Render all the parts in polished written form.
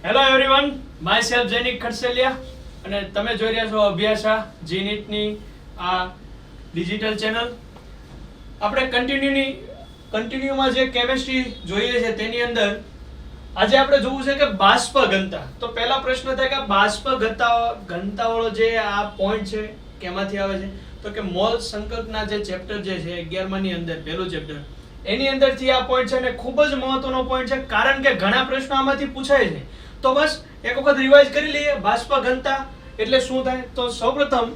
Hello everyone, my self Jainik Khadseliya અને તમે જોઈ રહ્યા છો અભ્યાસા જીનીટની આ ડિજિટલ ચેનલ. આપણે કન્ટિન્યુમાં જે કેમેસ્ટ્રી જોઈએ છે તેની અંદર આજે આપણે જોવું છે કે બાષ્પ ઘનતા. તો પહેલા પ્રશ્ન થાય કે બાષ્પ ઘનતાવાળો જે આ પોઈન્ટ છે કેમાંથી આવે છે? તો કે મોલ સંકલ્પના જે ચેપ્ટર જે છે 11મા ની અંદર પહેલું ચેપ્ટર એની અંદરથી આ પોઈન્ટ છે ને ખૂબ જ મહત્વનો પોઈન્ટ છે, કારણ કે ઘણા પ્રશ્નો આમાંથી પૂછાય છે. તો બસ એક વખત રિવાઇઝ કરી લઈએ. બાષ્પ ઘનતા એટલે શું થાય? તો સૌપ્રથમ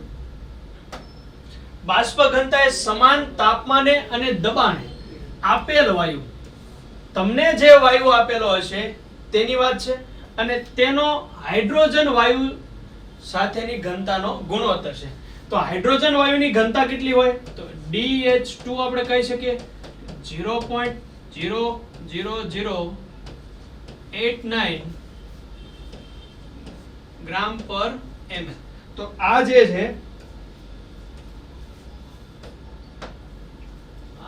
બાષ્પ ઘનતા એ સમાન તાપમાને અને દબાણે આપેલ વાયુ, તમને જે વાયુ આપેલો હશે તેની વાત છે, અને તેનો હાઇડ્રોજન વાયુ સાથેની ઘનતાનો ગુણોત્તર છે. તો હાઇડ્રોજન વાયુની ઘનતા કેટલી હોય? તો DH2 આપણે કહી શકીએ 0.00089 ગ્રામ પર ml. તો આ જે છે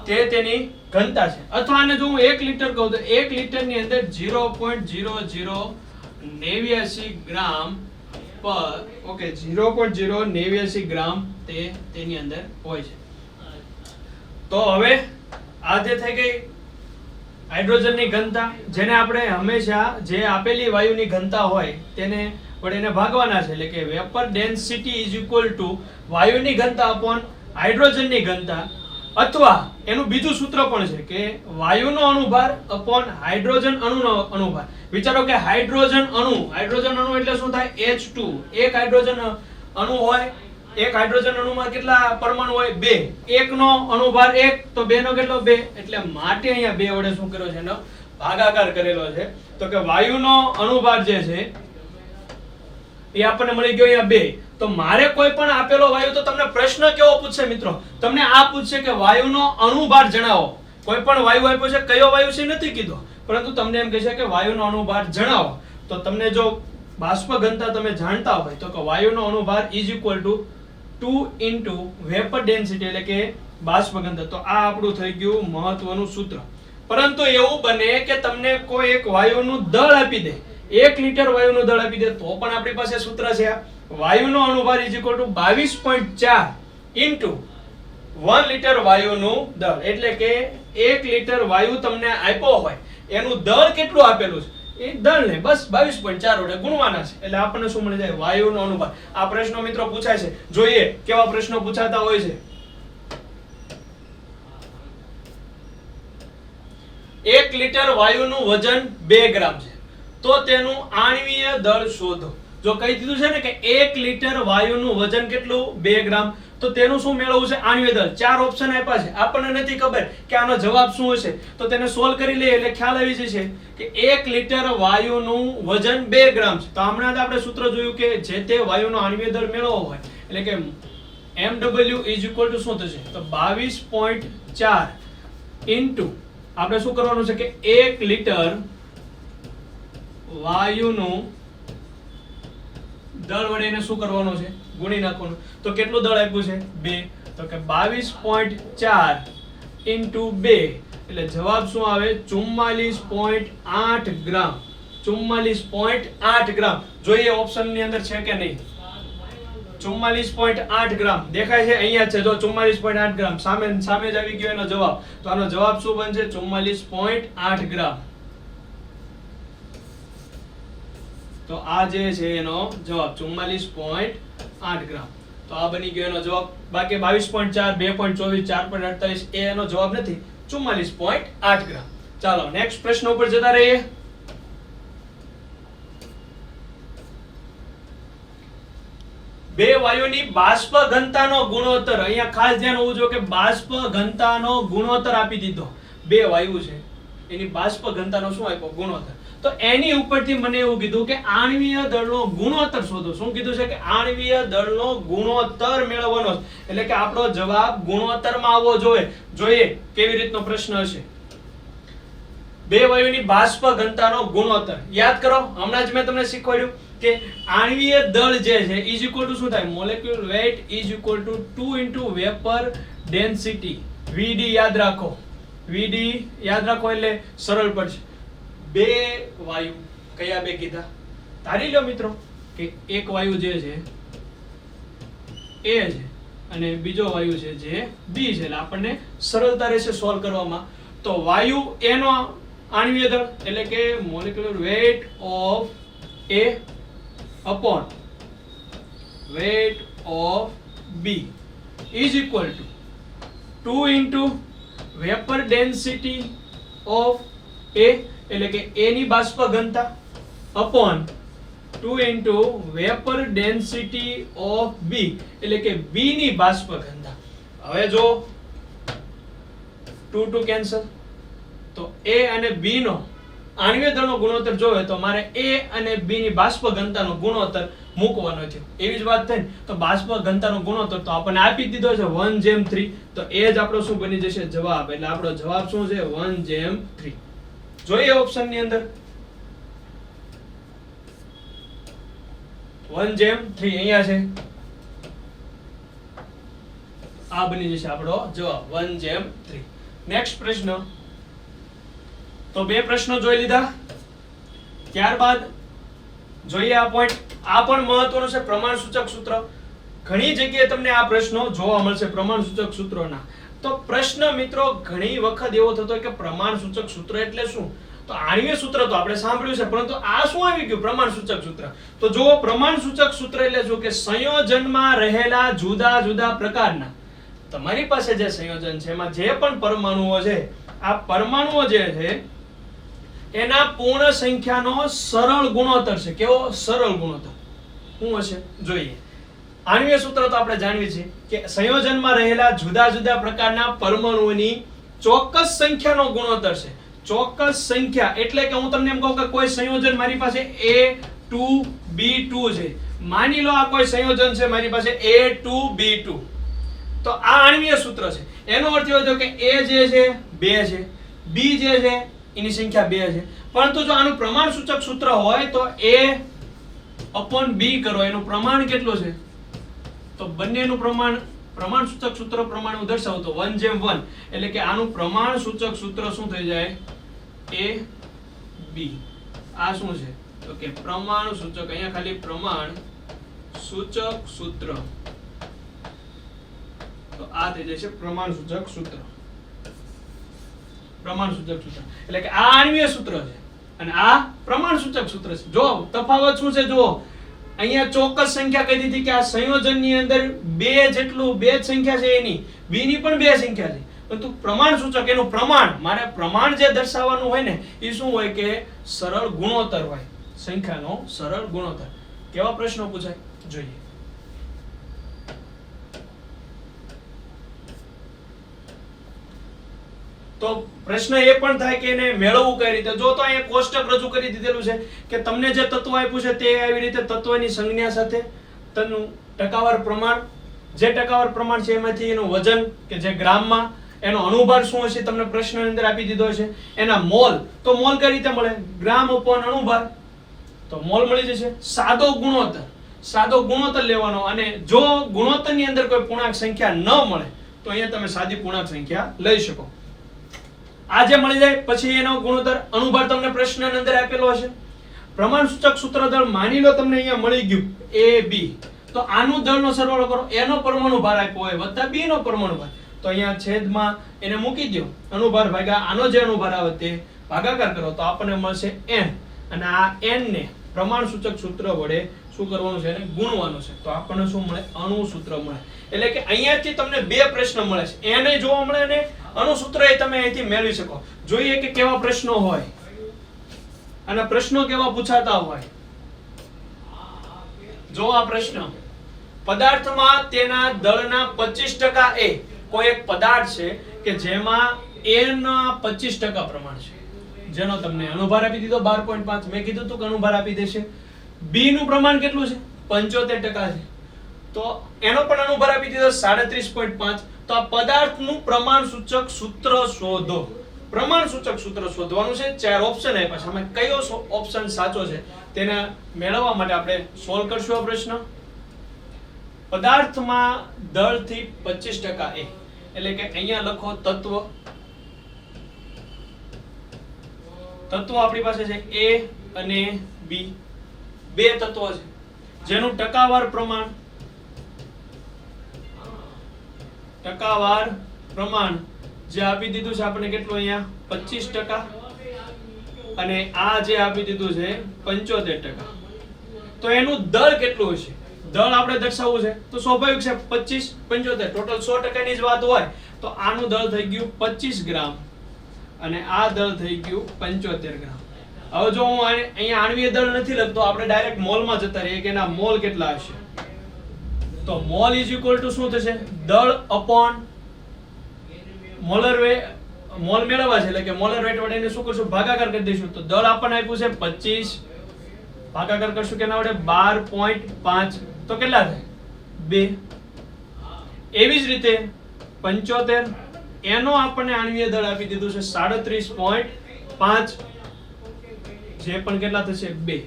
તે તેની ઘનતા છે. અથવા આને જો હું 1 લિટર કહું તો 1 લિટરની અંદર 0.0089 ગ્રામ પર 0.089 ગ્રામ તેની અંદર હોય છે. તો હવે આ જે થઈ ગઈ હાઇડ્રોજનની ઘનતા, જેને આપણે હંમેશા જે આપેલી વાયુની ઘનતા હોય તેને વડે એને ભાગવાના છે, એટલે કે vapour density is equal to વાયુની ઘનતા અપોન હાઇડ્રોજનની ઘનતા, અથવા એનું બીજું સૂત્ર પણ છે કે વાયુનો અણુભાર અપોન હાઇડ્રોજન અણુનો અણુભાર. વિચારો કે હાઇડ્રોજન અણુ એટલે શું થાય? H2. એક હાઇડ્રોજન અણુ હોય, એક હાઇડ્રોજન અણુમાં કેટલા પરમાણુ હોય? 2. એકનો અણુભાર 1 તો 2 નો કેટલો? 2. એટલે માટે અહીંયા 2 વડે શું કર્યો છે? એનો ભાગાકાર કરેલો છે. તો કે વાયુનો અણુભાર જે છે એ આપણને મળી ગયો અહીંયા 2. તો મારે કોઈ પણ આપેલો વાયુ, તો તમને પ્રશ્ન કેવો પૂછશે મિત્રો? તમને આ પૂછશે કે વાયુનો અણુભાર જણાવો. કોઈ પણ વાયુ આપ્યો છે, કયો વાયુ છે નથી કીધો, પરંતુ તમને એમ કહેશે કે વાયુનો અણુભાર જણાવો. તો તમને જો બાષ્પ ઘનતા તમે જાણતા હોય તો કે વાયુનો અણુભાર is equal to 2 into vapour density, એટલે કે બાષ્પ ઘનતા. તો આ આપણું થઈ ગયું મહત્વનું સૂત્ર. પરંતુ એવું બને કે તમને કોઈ એક વાયુનું દળ આપી દે, 1 લિટર વાયુનું દળ આપી દે, તો પણ આપણી પાસે સૂત્ર છે વાયુનો અણુભાર is equal to 22.4 into 1 litre વાયુનું દળ. એટલે કે 1 લિટર વાયુ તમને આપ્યો હોય એનું દળ કેટલું આપેલું છે એ દળને બસ 22.4 વડે ગુણવાના છે, એટલે આપણને શું મળી જાય? વાયુનો અણુભાર. આ પ્રશ્નો મિત્રો પૂછાય છે, જોઈએ કેવા પ્રશ્નો પૂછાતા હોય છે. 1 લિટર વાયુનું વજન 2 ગ્રામ છે, તો તેનું આણ્વીય દળ શોધો. જો કહી દીધું છે ને કે 1 લિટર વાયુનું વજન કેટલું? 2 ગ્રામ, તો તેનું શું મેળવવું છે? આણ્વીય દળ. 4 ઓપ્શન આપ્યા છે, આપણને નથી ખબર કે આનો જવાબ શું હશે, તો તેને સોલ્વ કરી લઈએ એટલે ખ્યાલ આવી જશે કે 1 લિટર વાયુનું વજન 2 ગ્રામ છે. તો હમણાં જ આપણે સૂત્ર જોયું કે જે તે વાયુનો આણ્વીય દળ મેળવવો હોય એટલે કે MW ઇઝ ઇક્વલ ટુ શું થશે? તો 22.4 ઇન્ટુ આપણે શું કરવાનું છે કે 1 લિટર વાયુનું દળ વડે એને શું કરવાનું છે? ગુણી નાખવાનું. તો કેટલું દળ આપ્યું છે? 2. તો કે 22.4 ઇન્ટુ 2 એટલે જવાબ શું આવે? 44.8 ગ્રામ. 44.8 ગ્રામ. જોઈએ ઓપ્શન ની અંદર છે કે નહીં? 44.8 ગ્રામ દેખાય છે? અહીંયા છે જો 44.8 ગ્રામ સામે જ આવી ગયો એનો જવાબ. તો આનો જવાબ શું બનશે? 44.8 ગ્રામ. તો આ જે છે એનો જવાબ 44.8 ગ્રામ. તો આ બની ગયો એનો જવાબ. બાકી 22.4, 2.24, 4.48 એ એનો જવાબ નથી, 44.8 ગ્રામ. ચાલો નેક્સ્ટ પ્રશ્ન ઉપર જતા રહીએ. બે વાયુની બાષ્પ ઘનતાનો ગુણોત્તર. અહીંયા ખાસ ધ્યાન હોવું જોઈએ કે બાષ્પ ઘનતાનો ગુણોત્તર આપી દીધો. બે વાયુ છે એની બાષ્પ ઘનતાનો શું આપ્યો? ગુણોત્તર. તો એની ઉપરથી મને એવું કીધું કે આણ્વીય દળનો ગુણોત્તર શોધો. શું કીધું છે? કે આણ્વીય દળનો ગુણોત્તર મેળવવાનો, એટલે કે આપણો જવાબ ગુણોત્તરમાં આવવો જોઈએ. જોઈએ કેવી રીતનો પ્રશ્ન હશે. બે વાયુની બાષ્પ ઘનતાનો ગુણોત્તર યાદ કરો. હમણાં જ મેં તમને શીખવાડ્યું કે આણ્વીય દળ જે છે ઇઝ ઇક્વલ ટુ શું થાય? Molecular weight is equal to 2 into vapour density. VD યાદ રાખો. VD યાદ રાખો એટલે સરળ પડશે. બે વાયુ કયા બે કીધા? ધારી લો મિત્રો કે એક વાયુ જે છે એ છે અને બીજો વાયુ છે જે બી છે, એટલે આપણને સરળતા રહેશે સોલ્વ કરવામાં. તો વાયુ એ નો આણ્વીય દળ એટલે કે molecular weight of A upon weight of B is equal to 2 into vapour density of A એટલે કે એ ની બાષ્પ ઘનતા upon 2 into vapour density of B એટલે કે બી ની બાષ્પ ઘનતા. હવે જો 2 2 કેન્સલ, તો એ અને બી નો આણ્વીય દળનો ગુણોત્તર જોવે તો મારે એ અને બી ની બાષ્પ ઘનતાનો ગુણોત્તર મૂકવાનો છે. એવી જ વાત થઈ તો બાષ્પ ઘનતાનો ગુણોત્તર તો આપણને આપી દીધો છે 1:3, તો એ જ આપણો શું બની જશે જવાબ. એટલે આપણો જવાબ શું છે 1:3. જોઈએ ઓપ્શન ની અંદર 1:3 અહીંયા છે, આ બની જશે આપણો જવાબ 1:3. નેક્સ્ટ પ્રશ્ન. તો બે પ્રશ્નો જોઈ લીધા, ત્યારબાદ જોઈએ આ પોઈન્ટ. આ પણ મહત્વનું છે પ્રમાણ સૂચક સૂત્ર. ઘણી જગ્યાએ તમને આ પ્રશ્નો જોવા મળશે પ્રમાણ સૂચક સૂત્રોના. તો પ્રશ્ન મિત્રો ઘણી વખત એવો થતો હોય કે પ્રમાણ સૂચક સૂત્ર એટલે શું? તો આણ્વીય સૂત્ર તો આપણે સાંભળ્યું છે, પરંતુ આ શું આવી ગયું પ્રમાણ સૂચક સૂત્ર? તો જો પ્રમાણ સૂચક સૂત્ર એટલે શું કે સંયોજનમાં રહેલા જુદા જુદા પ્રકારના, તમારી પાસે જે સંયોજન છે એમાં જે પણ પરમાણુઓ છે, આ પરમાણુઓ જે છે એના પૂર્ણ સંખ્યાનો સરળ ગુણોત્તર છે. કેવો સરળ ગુણોત્તર? શું હશે જોઈએ. આણ્વીય સૂત્ર તો આપણે જાણીએ છીએ કે સંયોજનમાં રહેલા જુદા જુદા પ્રકારના પરમાણુઓની ચોક્કસ સંખ્યાનો ગુણોત્તર છે. ચોક્કસ સંખ્યા એટલે કે હું તમને એમ કહું કે કોઈ સંયોજન મારી પાસે A2B2 છે. માની લો આ કોઈ સંયોજન છે મારી પાસે A2B2, તો આ આણ્વીય સૂત્ર છે. એનો અર્થ એવો થયો કે A જે છે 2 છે, B જે છે એની સંખ્યા 2 છે. પરંતુ જો આનું પ્રમાણ સૂચક સૂત્ર હોય તો A/B કરો, એનું પ્રમાણ કેટલું છે? તો બંનેનું પ્રમાણ સૂચક સૂત્ર પ્રમાણે હું દર્શાવું તો 1:1 એટલે કે આનું પ્રમાણ સૂચક સૂત્ર શું થઈ જાય AB. આ શું છે તો કે પ્રમાણ સૂચક, અહીંયા ખાલી પ્રમાણ સૂચક સૂત્ર, તો આ થઈ જશે પ્રમાણ સૂચક સૂત્ર. પ્રમાણ સૂચક સૂત્ર એટલે કે આ આણ્વીય સૂત્ર છે અને આ પ્રમાણ સૂચક સૂત્ર છે. જો તફાવત શું છે જુઓ, અહીંયા ચોક્કસ સંખ્યા કહી દીધી કે આ સંયોજનની અંદર 2 જેટલું 2 સંખ્યા છે, એની બી ની પણ 2 સંખ્યા છે, પરંતુ પ્રમાણ સૂચક એનું પ્રમાણ, મારે પ્રમાણ જે દર્શાવવાનું હોય ને એ શું હોય કે સરળ ગુણોત્તર હોય, સંખ્યાનો સરળ ગુણોત્તર. કેવા પ્રશ્નો પૂછાય જોઈએ. તો પ્રશ્ન એ પણ થાય કે એને મેળવવું કઈ રીતે? જો તો અહીંયા કોષ્ટક રજૂ કરી દીધેલું છે કે તમને જે તત્વ આપ્યું છે તે આવી રીતે તત્વની સંજ્ઞા સાથે તેનું ટકાવાર પ્રમાણ, જે ટકાવાર પ્રમાણ છે એમાંથી એનું વજન કે જે ગ્રામમાં, એનો અણુભાર શું હશે તમને પ્રશ્નની અંદર આપી દીધો છે, એના મોલ, તો મોલ કઈ રીતે મળે? ગ્રામ અપોન અણુભાર, તો મોલ મળી જશે. સાદો ગુણોત્તર લેવાનો, અને જો ગુણોત્તરની અંદર કોઈ પૂર્ણાંક સંખ્યા ન મળે તો અહીંયા તમે સાદી પૂર્ણાંક સંખ્યા લઈ શકો. આ જે મળી જાય પછી એનો ગુણોત્તર અણુભાર તમને પ્રશ્નની અંદર આપેલો હશે. પ્રમાણ સૂચક સૂત્ર દળ માની લો તમને અહીંયા મળી ગયું AB, તો આનું દળનો સરવાળો કરો, એનો પરમાણુ ભાર આપ્યો હોય વત્તા B નો પરમાણુ ભાર, તો અહીંયા છેદમાં એને મૂકી દો, અણુભાર ભાગ્યા આનો જે અણુભાર આવે તે ભાગાકાર કરો તો આપણને મળશે n, અને આ n ને પ્રમાણ સૂચક સૂત્ર વડે શું કરવાનું છે? એને ગુણવાનું છે. તો આપણને શું મળે? અણુ સૂત્ર મળે. એટલે કે અહીંયાથી તમને બે પ્રશ્ન મળે છે, n એ જોવા મળે અને અણુ સૂત્ર એ તમે અહીંથી મેળવી શકો. જોઈએ કે કેવા પ્રશ્નો હોય અને પ્રશ્નો કેવા પૂછાતા હોય. જો આ પ્રશ્ન, પદાર્થમાં તેના દળના 25% એ કોઈ એક પદાર્થ છે કે જેમાં a ના 25% પ્રમાણ છે, જેનો તમને અણુભાર આપી દીધો 12.5, મેં કીધું હતું કે અણુભાર આપી દેશે. b નું પ્રમાણ કેટલું છે? 75% છે, તો એનો પણ અણુભાર આપી દીધો 37.5. તો આ પદાર્થનું પ્રમાણ સૂચક સૂત્ર શોધો. પ્રમાણ સૂચક સૂત્ર શોધવાનું છે. 4 ઓપ્શન આપ્યા છે, આમાં કયો ઓપ્શન સાચો છે તેને મેળવવા માટે આપણે સોલ્વ કરશું આ પ્રશ્ન. પદાર્થમાં દળથી 25% એ એટલે કે અહીંયા લખો તત્વ આપણી પાસે છે A અને B. બે તત્વો છે જેનું ટકાવાર પ્રમાણ જે આપી દીધું છે આપણે કેટલું અહીંયા 25% અને આ જે આપી દીધું છે 75%, તો એનું દળ કેટલું હશે? દળ આપણે દર્શાવવું છે તો સ્વાભાવિક છે 25 75 ટોટલ 100% ની જ વાત હોય તો આનું દળ થઈ ગયું 25 ગ્રામ અને આ દળ થઈ ગયું 75 ગ્રામ. હવે જો હું અહીંયા આણ્વીય દળ નથી લખતો, આપણે ડાયરેક્ટ મોલમાં જતા રહીએ કે એના મોલ કેટલા હશે. તો મોલ ઇઝ ઇક્વલ ટુ શું થશે? દળ અપોન મોલર વેટ. મોલ મેળવવા છે એટલે કે મોલર વેટ વડે એને શું કરશું? ભાગાકાર કરી દઈશું. તો દળ આપણને આપ્યું છે 25, ભાગાકાર કરશું કેના વડે? 12.5, તો કેટલા થાય? 2. એવી જ રીતે 75, એનો આપણને આણ્વીય દળ આપી દીધું છે 37.5, જે પણ કેટલા થશે? 2.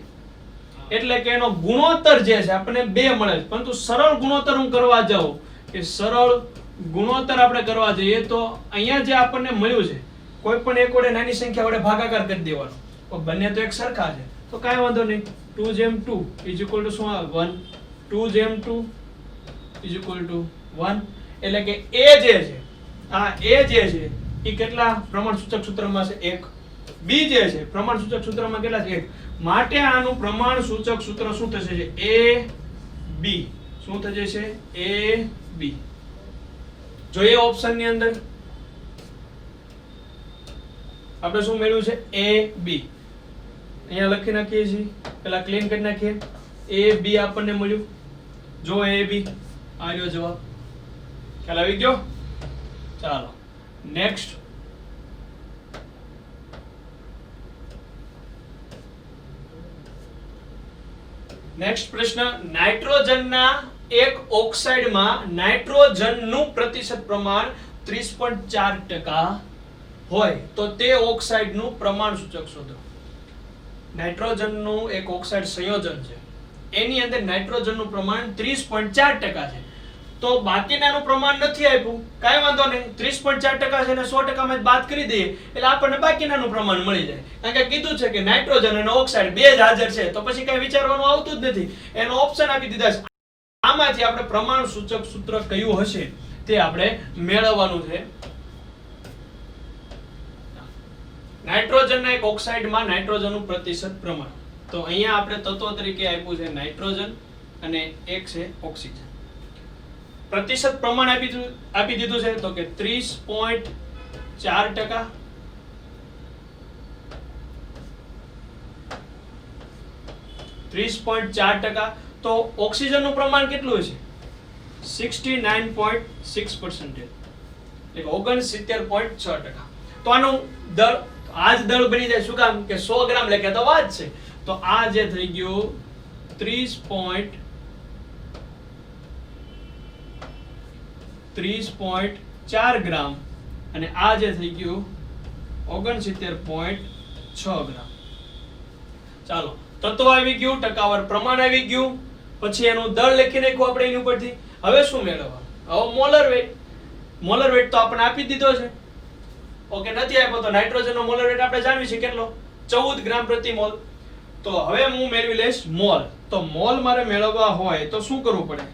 એટલે કે એનો ગુણોત્તર જે છે આપણને 2 મળે છે. પરંતુ સરળ ગુણોત્તર હું કરવા જાઉં કે સરળ ગુણોત્તર આપણે કરવા જઈએ તો અહીંયા જે આપણને મળ્યું છે કોઈ પણ એક વડે નાની સંખ્યા વડે ભાગાકાર કરી દેવાનો, તો બંને તો એક સરખા છે તો કાંઈ વાંધો નહીં. 2/2 ઇઝ ઇક્વલ ટુ શું આવે? 1. 2/2 ઇઝ ઇક્વલ ટુ 1. એટલે કે એ જે છે આ એ જે છે એ કેટલા પ્રમાણસૂચક સૂત્રમાં છે? 1. બી જે છે પ્રમાણસૂચક સૂત્રમાં કેટલા છે? 1. માટે આનું પ્રમાણસૂચક સૂત્ર શું થશે? એ બી. શું થશે છે? એ બી. જોઈએ ઓપ્શન ની અંદર આપણે શું મેળવ્યું છે? એ બી. અહીંયા લખી નાખીએ છીએ, પેલા ક્લીન કરી નાખીએ. એ બી આપણને મળ્યું. જો એ બી આ રહ્યો જવાબ. ખ્યાલ આવી ગયો? ચાલો નેક્સ્ટ. નેક્સ્ટ પ્રશ્ન. નાઇટ્રોજનના એક ઓક્સાઇડમાં નાઇટ્રોજનનું પ્રતિશત પ્રમાણ 30.4% હોય તો તે ઓક્સાઇડનું પ્રમાણસૂચક શોધો. નાઇટ્રોજનનું એક ઓક્સાઇડ સંયોજન છે, એની અંદર નાઇટ્રોજનનું પ્રમાણ 30.4% છે. તો બાકીનાનું પ્રમાણ નથી આપ્યું, કાંઈ વાંધો નહીં. 30.4% છે ને 100% માં બાદ કરી દઈએ એટલે આપણને બાકીનાનું પ્રમાણ મળી જાય. કારણ કે કીધું છે કે નાઇટ્રોજન અને ઓક્સાઇડ બે જ હાજર છે તો પછી કઈ વિચારવાનું આવતું જ નથી. એનો ઓપ્શન આપી દીધા છે. આમાંથી આપણે પ્રમાણસૂચક સૂત્ર કયું હશે તે આપણે મેળવવાનું છે. નાઇટ્રોજનના એક ઓક્સાઇડમાં નાઇટ્રોજનનું પ્રતિશત પ્રમાણ. તો અહીંયા આપણે તત્વ તરીકે આપ્યું છે નાઇટ્રોજન અને એક છે ઓક્સિજન. પ્રતિશત પ્રમાણ આપી દીધું છે તો કે 30.4%, 30.4%. તો ઓક્સિજનનું પ્રમાણ કેટલું છે? 69.6%, એટલે 69.6%. તો આનું દળ આ જ દળ બની જાય. શું કામ? કે 100 ગ્રામ લેખે તો વાત છે. તો આ જે થઈ ગયું 30.4 ગ્રામ અને આ જે થઈ ગયું 69.6 ગ્રામ. ચાલો તત્વ આવી ગયું, ટકાવાર પ્રમાણ આવી ગયું, પછી એનું દળ લખી નાખ્યું આપણે એની ઉપરથી. હવે શું મેળવવાનું? હવે મોલર વેટ. મોલર વેટ તો આપણે આપી દીધો છે. ઓકે, નથી આપ્યો તો નાઇટ્રોજનનો મોલર વેટ આપણે જાણવી છે કેટલો? 14 ગ્રામ પ્રતિ મોલ. તો હવે હું મેળવી લઈશ મોલ. તો મોલ મારે મેળવવા હોય તો શું કરવું પડે?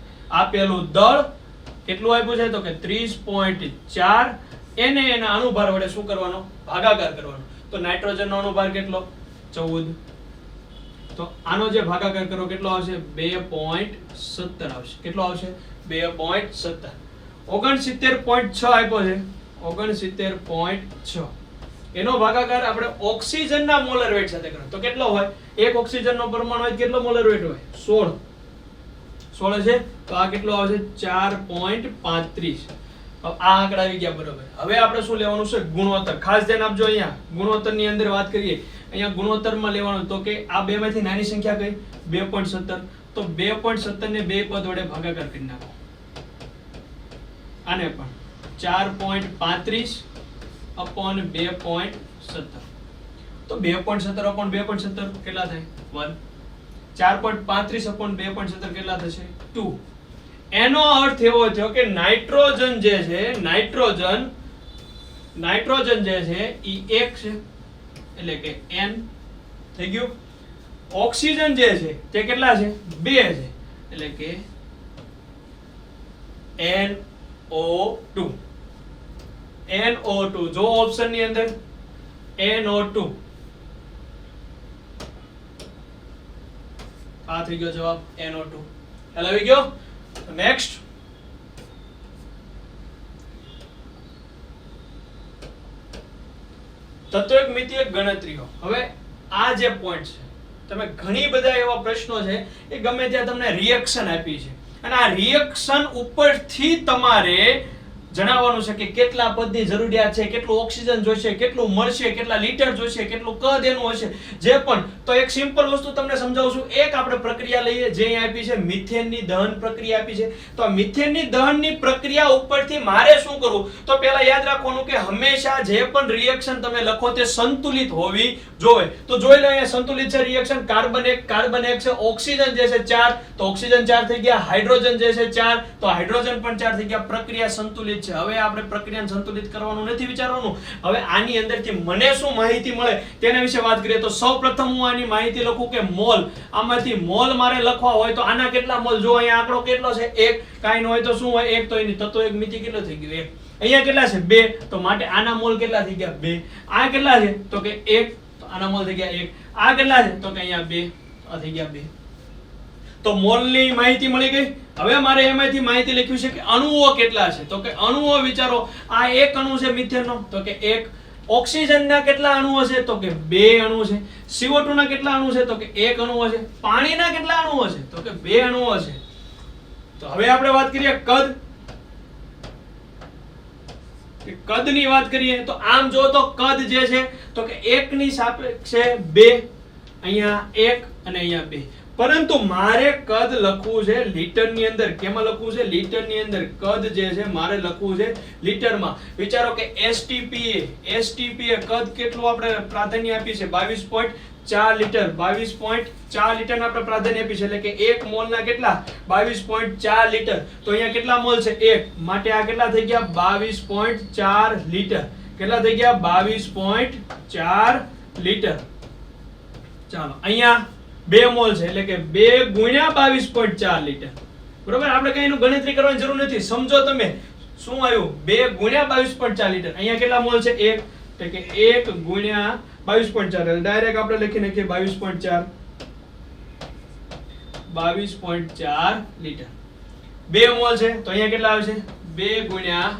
આપેલું દળ કેટલું આપ્યું છે તો કે 30.4, એને એના અણુભાર વડે શું કરવાનો? ભાગાકાર કરવાનો. તો નાઇટ્રોજનનો અણુભાર કેટલો? 14. તો આનો જે ભાગાકાર કરો કેટલો આવશે? 2.17 આવશે. કેટલો આવશે? 2.17. 69.6 આપ્યો છે. 69.6 એનો ભાગાકાર આપણે ઓક્સિજનના મોલર વેટ સાથે કરો તો કેટલો હોય? એક ઓક્સિજનનો પરમાણુ હોય કેટલો મોલર વેટ હોય? 16 છે. તો આ કેટલો આવશે? 4.35. આ આંકડા આવી ગયા બરોબર. હવે આપણે શું લેવાનું છે? ગુણોત્તર. ખાસ ધ્યાન આપજો. અહીંયા ગુણોત્તરની અંદર વાત કરીએ. અહીંયા ગુણોત્તરમાં લેવાનું તો કે આ બે માંથી નાની સંખ્યા કઈ? 2.17. તો 2.17 ને બે પદ વડે ભાગાકાર કરી નાખો. આને પણ 4.35 upon 2.17. તો 2.17 upon 2.17 કેટલા થાય? 1. 4.35 upon 2.17 કેટલા થશે? 2. એનો અર્થ એવો થયો કે નાઇટ્રોજન જે છે નાઇટ્રોજન જે છે ઈ 1 છે એટલે કે n થઈ ગયું. ઓક્સિજન જે છે તે કેટલા છે 2 છે એટલે કે NO2 NO2 જો ઓપ્શન ની અંદર NO2 આ થઈ ગયો જવાબ NO2 ખ્યાલ આવી ગયો નેક્સ્ટ તત્વમિતિય ગણતરીઓ હવે આ જે પોઈન્ટ છે તમે ઘણી બધા એવા પ્રશ્નો છે એ ગમે ત્યાં તમને રિએક્શન આપી છે અને આ રિએક્શન ઉપરથી તમારે જણાવવાનું છે કે કેટલા પદની જરૂરિયાત છે કેટલું ઓક્સિજન જોઈશે કેટલું મળશે કેટલા લીટર જોઈશે કેટલું કદ એનું હશે જે પણ તો એક સિમ્પલ વસ્તુ તમને સમજાવું છું એક આપણે પ્રક્રિયા લઈએ જે અહીં આપી છે મિથેનની દહન પ્રક્રિયા આપી છે તો આ મિથેનની દહનની પ્રક્રિયા ઉપરથી મારે શું કરવું તો પહેલા યાદ રાખવાનું કે હંમેશા જે પણ રિએક્શન તમે લખો તે સંતુલિત હોવી જોઈએ તો જોઈ લો અહીંયા સંતુલિત છે રિએક્શન કાર્બન 1 છે ઓક્સિજન જે છે 4 તો ઓક્સિજન 4 થઈ ગયા હાઇડ્રોજન જે છે 4 તો હાઇડ્રોજન પણ 4 થઈ ગયા પ્રક્રિયા સંતુલિત છે હવે આપણે પ્રક્રિયાને સંતુલિત કરવાનું નથી વિચારવાનું હવે આની અંદરથી મને શું માહિતી મળે તેના વિશે વાત કરીએ તો સૌપ્રથમ હું આની માહિતી લખું કે મોલ આમાંથી મોલ મારે લખવા હોય તો આના કેટલા મોલ જો અહીંયા આંકડો કેટલો છે 1 કાઈ ન હોય તો શું હોય 1 તો એની તત્વમિતિ કેટલો થઈ ગયો 1 અહીંયા કેટલા છે 2 તો માટે આના મોલ કેટલા થઈ ગયા 2 આ કેટલા છે તો કે 1 તો આના મોલ થઈ ગયા 1 આ કેટલા છે તો કે અહીંયા 2 આ થઈ ગયા 2 તો મોલની માહિતી મળી ગઈ હવે મારે એમાંથી માહિતી લખ્યું છે કે અણુઓ કેટલા છે તો કે અણુઓ વિચારો આ એક અણુ છે મિથેનનો તો કે 1 ઓક્સિજનના કેટલા અણુઓ છે તો કે 2 અણુ છે CO2 ના કેટલા અણુ છે તો કે 1 અણુ છે પાણીના કેટલા અણુઓ છે તો કે 2 અણુઓ છે તો હવે આપણે વાત કરીએ કદની વાત કરીએ તો આમ જો તો કદ જે છે તો કે 1 ની સાપેક્ષે 2 અહીંયા 1 અને અહીંયા 2 પરંતુ મારે કદ લખવું છે લીટરની અંદર કેમાં લખવું છે લીટરની અંદર કદ જે છે મારે લખવું છે લીટરમાં વિચારો કે STPA કદ કેટલું આપણે પ્રાધાન્ય આપી છે 22.4 લીટર 22.4 લીટર આપણે પ્રાધાન્ય આપી છે એટલે કે 1 મોલ ના કેટલા 22.4 લીટર તો અહીંયા કેટલા મોલ છે 1 માટે આ કેટલા થઈ ગયા 22.4 લીટર કેટલા થઈ ગયા 22.4 લીટર ચાલો અહીંયા 2 મોલ છે એટલે કે 2 ગુણ્યા 22.4 લીટર બરોબર આપણે કઈ એનું ગણતરી કરવાની જરૂર નથી સમજો તમે શું આવ્યું 2 ગુણ્યા 22.4 લીટર અહીંયા કેટલા મોલ છે 1 એટલે કે 1 ગુણ્યા 22.4 એટલે ડાયરેક્ટ આપણે લખી નાખીએ 22.4 લીટર 2 મોલ છે તો અહીંયા કેટલા આવશે 2 ગુણ્યા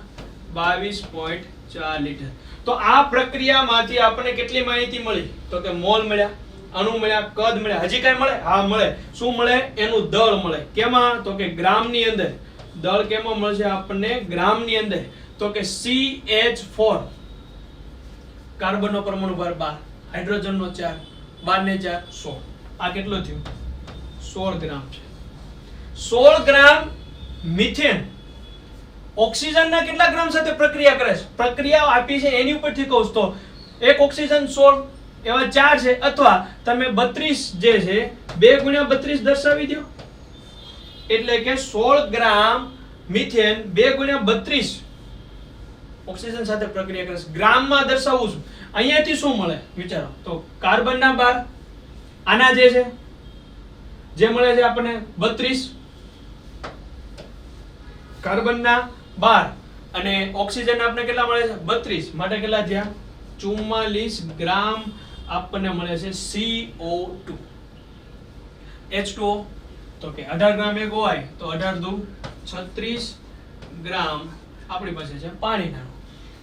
22.4 લીટર તો આ પ્રક્રિયામાંથી આપણને કેટલી માહિતી મળી તો કે મોલ મળ્યા અણુ મળ્યા કદ મળ્યા હજી કઈ મળે હા મળે શું મળે એનું દળ મળે કેમાં તો કે ગ્રામની અંદર દળ કેમાં મળશે આપણને ગ્રામની અંદર તો કે CH4 કાર્બનનો પરમાણુ ભાર 12 હાઇડ્રોજનનો 4 12 ને 4 16 આ કેટલો થયું 16 ગ્રામ છે 16 ગ્રામ મિથેન ઓક્સિજનના કેટલા ગ્રામ સાથે પ્રક્રિયા કરે છે પ્રક્રિયા આપી છે એની ઉપરથી કહું તો એક ઓક્સિજન 16 એવા 4 છે અથવા તમે 32 જે છે 2 ગુણ્યા 32 દર્શાવી દો એટલે કે 16 ગ્રામ મિથેન 2 ગુણ્યા 32 ઓક્સિજન સાથે પ્રક્રિયા કરે છે ગ્રામમાં દર્શાવું છું અહીંયાથી શું મળે વિચારો તો કાર્બનના 12 આના જે છે જે મળે છે આપણને 32 કાર્બનના 12 અને ઓક્સિજન આપણને કેટલા મળે છે 32 માટે કેટલા થયા 44 ગ્રામ આપણને મળે છે CO2 H2O તો કે 18 ગ્રામ એક હોય તો 18 દુ 36 ગ્રામ આપણી પાસે છે પાણીના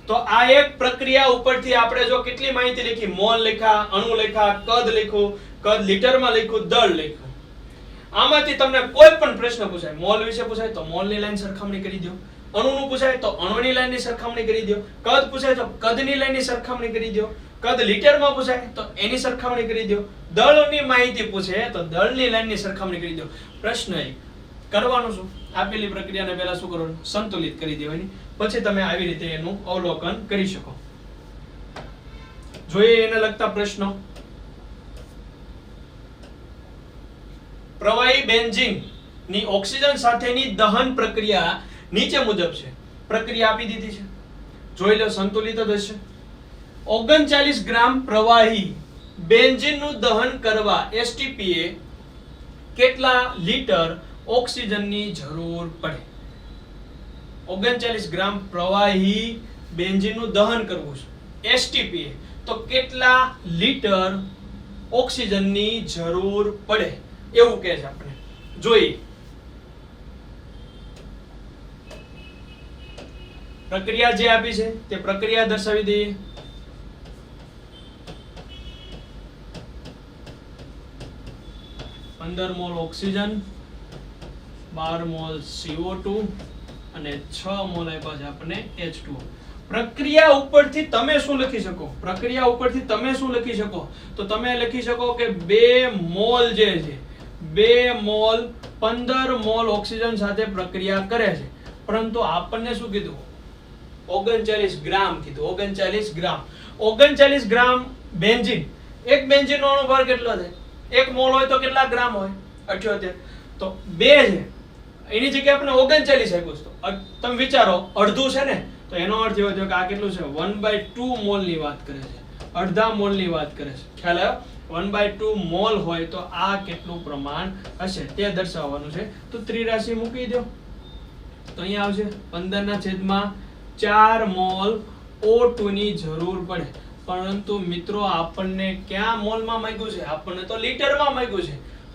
તો આ એક પ્રક્રિયા ઉપરથી આપણે જો કેટલી માહિતી લખી મોલ લખ્યા અણુ લખ્યા કદ લખ્યું કદ લીટરમાં લખ્યું દળ લખ્યું આમાંથી તમને કોઈ પણ પ્રશ્ન પૂછાય મોલ વિશે પૂછાય તો મોલની લાઈન સરખામણી કરી દો અણુનું પૂછાય તો અણુની લાઈનની સરખામણી કરી દો કદ પૂછાય તો કદની લાઈનની સરખામણી કરી દો કદ લીટરમાં પૂછાય તો એની સરખામણી કરી દો દળની માહિતી પૂછે તો દળની લાઈનની સરખામણી કરી દો પ્રશ્ન એક કરવાનું શું આપેલી પ્રક્રિયાને પહેલા શું કરવાનું સંતુલિત કરી દેવાની પછી તમે આવી રીતે એનું અવલોકન કરી શકો જોઈએ એને લગતા પ્રશ્નો પ્રવાહી બેન્ઝીન ની ઓક્સિજન સાથેની દહન પ્રક્રિયા નીચે મુજબ છે પ્રક્રિયા આપી દીધી છે જોઈ લો સંતુલિત જ હશે 39 ગ્રામ પ્રવાહી બેન્ઝીનનું દહન કરવા એસટીપીએ કેટલા લીટર ઓક્સિજનની જરૂર પડે? 39 ગ્રામ પ્રવાહી બેન્ઝીનનું દહન કરવું છે એસટીપીએ, તો કેટલા લીટર ઓક્સિજનની જરૂર પડે એવું કહે છે. આપણે જોઈએ. પ્રક્રિયા જે આપી છે તે પ્રક્રિયા દર્શાવી દઈએ. પંદર મોલ ઓક્સિજન, 12 મોલ CO2 અને 6 મોલ આપ્યા છે આપણને H2O. પ્રક્રિયા ઉપરથી તમે શું લખી શકો? પ્રક્રિયા ઉપરથી તમે શું લખી શકો? તો તમે લખી શકો કે 2 મોલ જે છે 2 મોલ 15 મોલ ઓક્સિજન સાથે પ્રક્રિયા કરે છે, પરંતુ આપણને શું કીધું? 39 ગ્રામ કીધું. 39 ગ્રામ 39 ગ્રામ બેન્ઝીન. એક બેન્ઝીનનો અણુભાર કેટલો થાય? 1 મોલ હોય તો કેટલા ગ્રામ હોય? 78. તો 2 છે એની જગ્યાએ આપણે 39 આપ્યું છે. તો તમે વિચારો અડધું છે ને, તો એનો અર્થ એવો થયો કે આ કેટલું છે? 1/2 મોલ ની વાત કરે છે, અડધા મોલ ની વાત કરે છે. ખ્યાલ આવ્યો? 1/2 મોલ હોય તો આ કેટલું પ્રમાણ હશે તે દર્શાવવાનું છે. તો ત્રિરાશિ મૂકી દો તો અહીંયા આવશે 15/4 મોલ O2 ની જરૂર પડે. પરંતુ મિત્રો આપણને ક્યાં મોલમાં માંગ્યું છે? આપણને તો લીટરમાં માંગ્યું છે.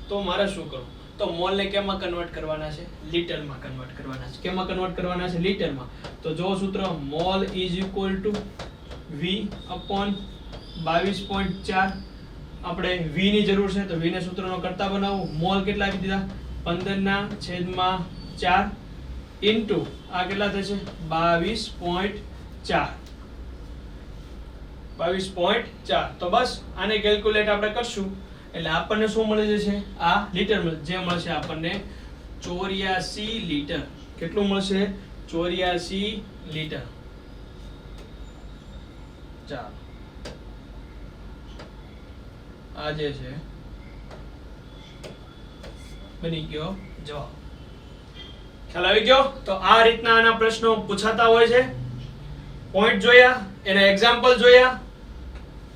તો મારે શું કરવું? તો મોલ ને કેમાં કન્વર્ટ કરવાના છે? લીટરમાં કન્વર્ટ કરવાના છે. કેમાં કન્વર્ટ કરવાના છે? લીટરમાં. તો જો સૂત્ર mall is equal two V upon 22.4. આપણે V ની જરૂર છે તો V ને સૂત્રનો કરતા બનાવવું. મોલ કેટલા આપી દીધા? 15/4 ઇન્ટુ આ કેટલા થશે? 22.4. 22.4. તો બસ આને કેલ્ક્યુલેટ આપણે કરશું એટલે આપણને શું મળી જશે? આ લીટર જે મળશે આપણને 84 લીટર. કેટલું મળશે? 84 લીટર. ચાલો આ જે છે બની ગયો જવાબ. ખ્યાલ આવી ગયો? તો આ રીતના આના પ્રશ્નો પૂછાતા હોય છે. પોઈન્ટ જોયા, એના એક્ઝામ્પલ જોયા,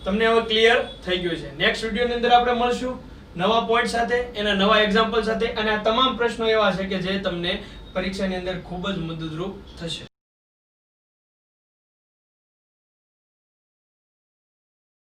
તમને હવે ક્લિયર થઈ ગયું છે. નેક્સ્ટ વિડિયોની અંદર આપણે મળશું નવા પોઈન્ટ સાથે, એના નવા એક્ઝામ્પલ સાથે, અને આ તમામ પ્રશ્નો એવા છે કે જે તમને પરીક્ષાની અંદર ખૂબ જ મદદરૂપ થશે.